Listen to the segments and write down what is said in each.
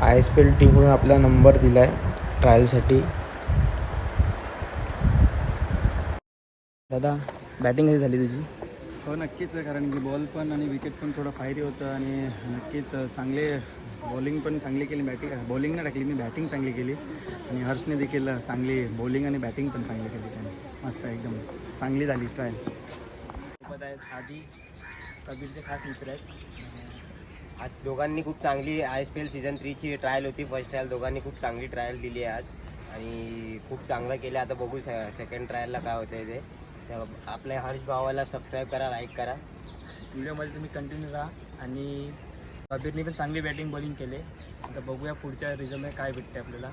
ISPL टीमकडून आपला number दिला आहे ट्रायलसाठी. दादा, बॅटिंग कशी झाली तुझी? हो नक्कीच, कारण की बॉल पण आणि विकेट पण थोडं फायरी होतं आणि नक्कीच चांगले बॉलिंग पण चांगली केली. बॉलिंग नाही टाकली मी, बॅटिंग चांगली केली आणि हर्षने देखील चांगली बॉलिंग आणि बॅटिंग पण चांगली केली त्याने. मस्त एकदम चांगली झाली ट्रायल. सोबत आहेत आधी कबीरचे खास मित्र आहेत. आज दोघांनी खूप चांगली ISPL सीझन 3ची ट्रायल होती. फर्स्ट ट्रायल दोघांनी खूप चांगली ट्रायल दिली आहे आज आणि खूप चांगलं केलं. आता बघू सेकंड ट्रायलला काय होतं आहे ते. आपल्या हर्ष भावाला सबस्क्राईब करा, लाईक करा. व्हिडिओमध्ये तुम्ही कंटिन्यू राहा. आणि कबीरने पण चांगली बॅटिंग बॉलिंग केले. आता बघूया पुढच्या रिझल्टमध्ये काय भेटते आपल्याला.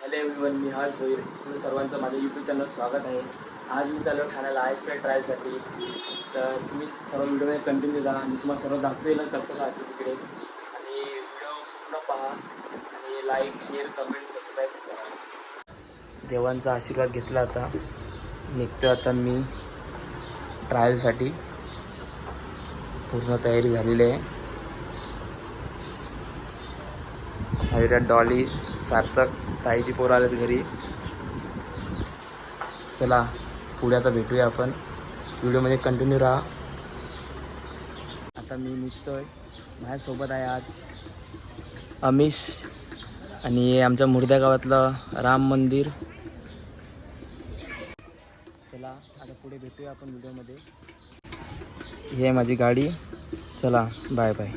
हॅलो एव्हरीवन, मी हर्ष भोईर. तुम्ही सर्वांचं माझ्या यूट्यूब चॅनलवर स्वागत आहे. आज मी चालू ठाण्याला ISPL ट्रायलसाठी. तर तुम्ही सर्व व्हिडिओमध्ये कंटिन्यू राहा आणि तुम्हाला सर्व दाखवेल कसं काय असतं तिकडे. आणि व्हिडिओ पूर्ण पहा आणि लाईक, शेअर, कमेंट, सबस्क्राईब करा. देवांचा आशीर्वाद घेतला. आता निघतो आता मी ट्रायलसाठी. पूर्ण तयारी झालेली आहे. माझ्या डॉली, सार्थक, ताईची पोरं आलेत घरी. चला पुढे आता भेटूया आपण. व्हिडिओमध्ये कंटिन्यू राहा. आता मी निघतोय. माझ्यासोबत आहे आज अमिश आणि आमच्या मुर्द्या गावातलं राम मंदिर. चला आता पुढे भेटूया आपण व्हिडिओमध्ये. ही आहे माझी गाडी. चला bye bye.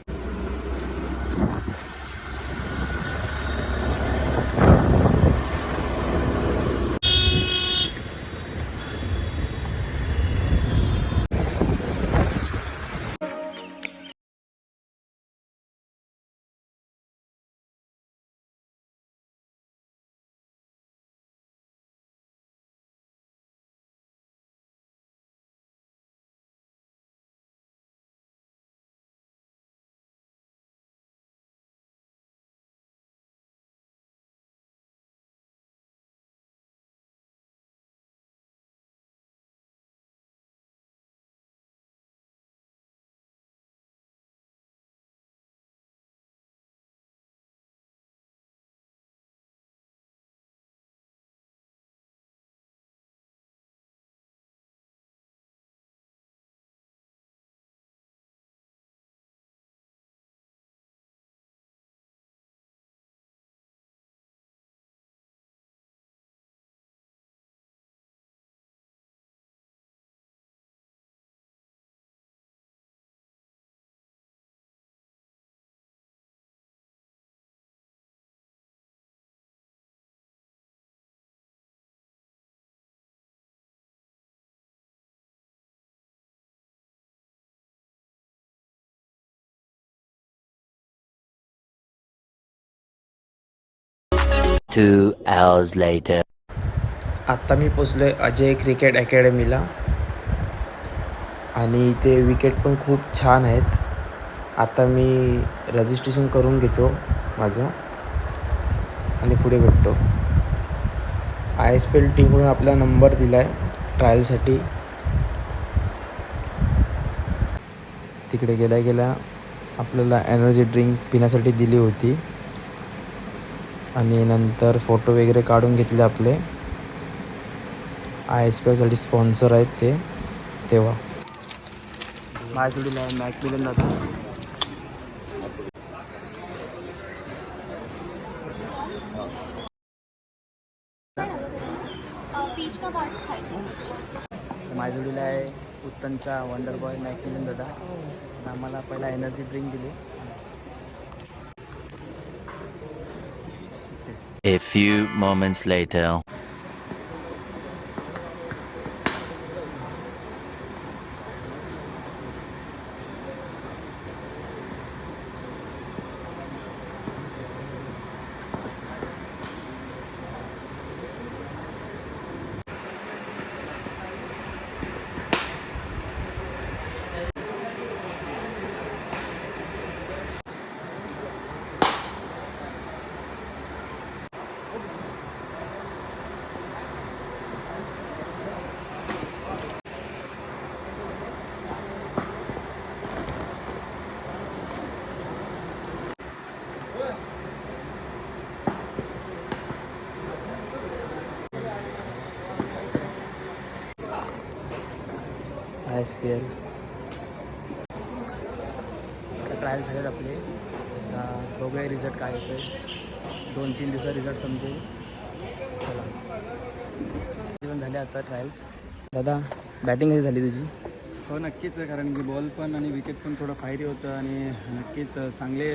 Two hours later. आत्ता मी पोचलो आहे अजय क्रिकेट अकॅडमीला. आणि इथे विकेट पण खूप छान आहेत. आता मी रजिस्ट्रेशन करून घेतो माझं आणि पुढे भेटतो. ISPL टीमकडून आपला नंबर दिला आहे ट्रायलसाठी. तिकडे गेल्या आपल्याला एनर्जी ड्रिंक पिण्यासाठी दिली होती आणि नंतर फोटो वगैरे काढून घेतले आपले. ISPLसाठी स्पॉन्सर आहेत ते. तेव्हा माझ्याकडील आहे मॅकमिलन दादा. माझ्याकडील आहे उत्तमचा वंडर बॉय मॅकमिलन दादा. आम्हाला पहिला एनर्जी ड्रिंक दिली. A few moments later. ISPL trial झालेत आपले. आता बघूया रिझल्ट काय येतो आहे. 2-3 दिवसात रिझल्ट समजेल. चला पण झाले आता ट्रायल्स. दादा बॅटिंग कशी झाली तुझी? हो नक्कीच, कारण की बॉल पण आणि विकेट पण थोडं फायरी होतं आणि नक्कीच चांगले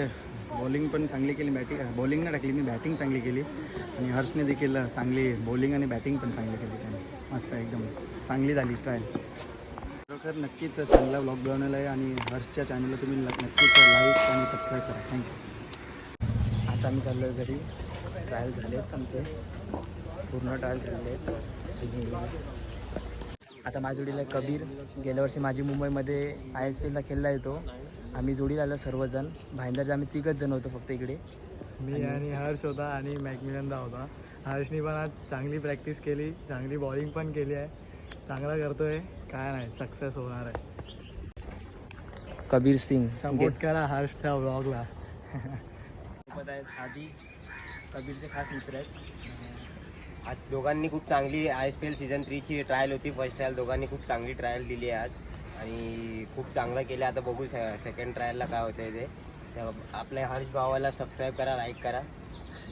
बॉलिंग पण चांगली केली. बॉलिंग नाही टाकली मी, बॅटिंग चांगली केली आणि हर्षने देखील चांगली बॉलिंग आणि बॅटिंग पण चांगली केली त्याने. मस्त एकदम चांगली झाली ट्रायल्स. खरोखर नक्कीच चांगला ब्लॉग बनवलेला आहे आणि हर्षच्या चॅनलला तुम्ही नक्कीच लाईक आणि सबस्क्राईब करा. थँक्यू. आता आम्ही चाललो आहे घरी. ट्रायल झाले आहेत आमचे, पूर्ण ट्रायल झालेले आहेत. आता माझ्या जोडीला कबीर. गेल्या वर्षी माझी मुंबईमध्ये ISPLला खेळला येतो. आम्ही जोडीला आलो सर्वजण. भाईंदरचे आम्ही 3च जण होतो फक्त इकडे. मी आणि हर्ष होता आणि मॅकमिलनदा होता. हर्षनी पण आज चांगली प्रॅक्टिस केली, चांगली बॉलिंग पण केली आहे, चांगला करतोय. काय नाही, सक्सेस होणार आहे. कबीर सिंग सपोर्ट करा हर्षच्या ब्लॉगला. सोबत आहेत आधी, कबीरचे खास मित्र आहेत. आज दोघांनी खूप चांगली ISPL सीझन 3ची ट्रायल होती. फर्स्ट ट्रायल दोघांनी खूप चांगली ट्रायल दिली आहे आज आणि खूप चांगलं केलं. आता बघू सेकंड ट्रायलला काय होतं आहे ते. आपल्या हर्ष भावाला सबस्क्राईब करा, लाईक करा.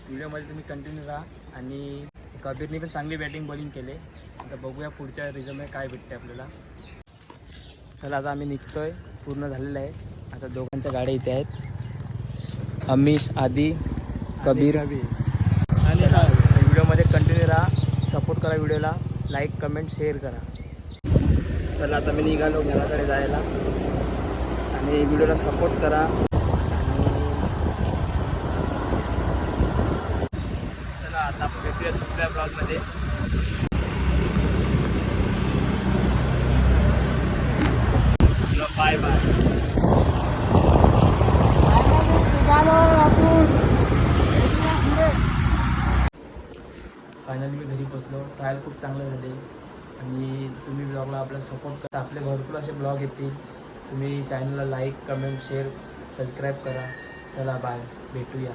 व्हिडिओमध्ये तुम्ही कंटिन्यू राहा. आणि कबीरने पण चांगली बॅटिंग बॉलिंग केले. आता बघूया पुढच्या रिझल्टमध्ये काय भेटते आपल्याला. चला आता आम्ही निघतोय, पूर्ण झालेलं आहे. आता दोघांच्या गाड्या इथे आहेत. अमिश, आदी, कबीर. आणि चला व्हिडिओमध्ये कंटिन्यू राहा, सपोर्ट करा व्हिडिओला, लाईक कमेंट शेअर करा. चला आता मी निघालो घराकडे जायला आणि व्हिडिओला सपोर्ट करा. चला आता भेटूया दुसऱ्या ब्लॉगमध्ये. चला बाय बाय. फायनली मी घरी पोचलो. ट्रायल खूप चांगले झाले आणि तुम्ही ब्लॉगला आपला सपोर्ट करा. आपले भरपूर असे ब्लॉग येतील. तुम्ही चॅनलला लाईक कमेंट शेअर सबस्क्राईब करा. चला बाय, भेटूया.